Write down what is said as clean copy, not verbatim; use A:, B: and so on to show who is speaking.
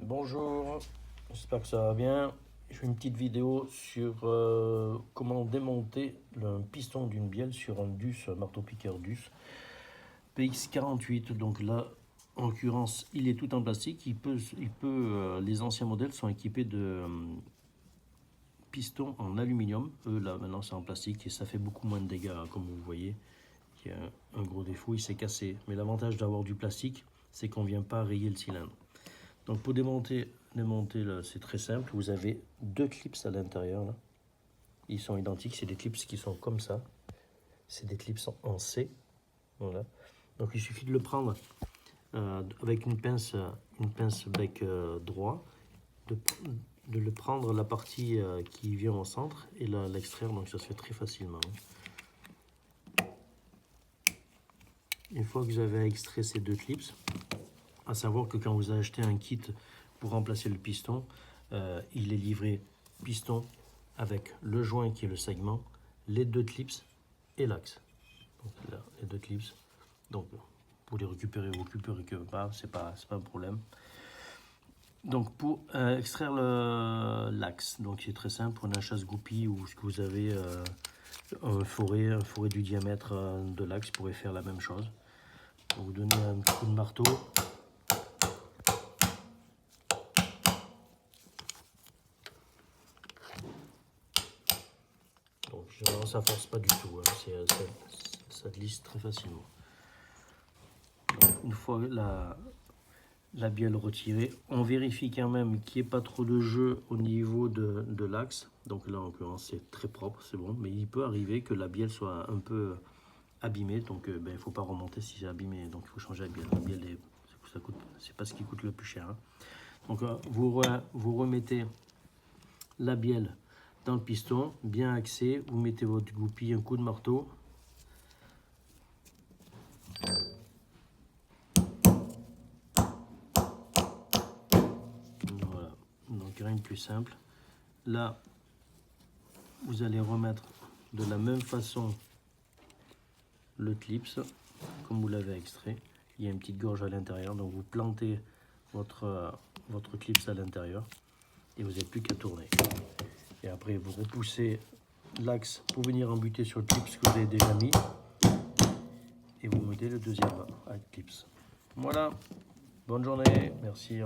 A: Bonjour, j'espère que ça va bien. Je fais une petite vidéo sur comment démonter le piston d'une bielle sur un DUS, un marteau-piqueur DUS PX48. Donc là, en l'occurrence, il est tout en plastique. Les anciens modèles sont équipés de pistons en aluminium. Eux, là, maintenant, c'est en plastique et ça fait beaucoup moins de dégâts, hein, comme vous voyez. Il y a un gros défaut, il s'est cassé. Mais l'avantage d'avoir du plastique, c'est qu'on ne vient pas rayer le cylindre. Donc pour démonter là, c'est très simple. Vous avez deux clips à l'intérieur. Là. Ils sont identiques. C'est des clips qui sont comme ça. C'est des clips en C. Voilà. Donc il suffit de le prendre avec une pince bec droit, de le prendre la partie qui vient au centre et l'extraire. Donc ça se fait très facilement. Une fois que vous avez extrait ces deux clips, à savoir que quand vous achetez un kit pour remplacer le piston, il est livré piston avec le joint qui est le segment, les deux clips et l'axe. Donc là, les deux clips. Donc pour les récupérer, vous récupérez que pas, c'est pas un problème. Donc pour extraire l'axe, donc c'est très simple, prenez un chasse-goupille ou ce que vous avez, un fourré du diamètre de l'axe pourrait faire la même chose. Vous donnez un petit coup de marteau. Donc généralement ça force pas du tout, hein. Ça glisse très facilement. Donc, une fois la bielle retirée, on vérifie quand même qu'il n'y ait pas trop de jeu au niveau de l'axe. Donc là en l'occurrence c'est très propre, c'est bon, mais il peut arriver que la bielle soit un peu abîmée, donc il ne faut pas remonter si c'est abîmé, donc il faut changer la bielle. La bielle c'est pas ce qui coûte le plus cher, hein. Donc vous remettez la bielle dans le piston, bien axé, vous mettez votre goupille, un coup de marteau. Voilà, donc rien de plus simple. Là, vous allez remettre de la même façon le clips, comme vous l'avez extrait. Il y a une petite gorge à l'intérieur, donc vous plantez votre clips à l'intérieur et vous n'avez plus qu'à tourner. Et après, vous repoussez l'axe pour venir embuter sur le clips que vous avez déjà mis. Et vous mettez le deuxième clips. Voilà, bonne journée, merci.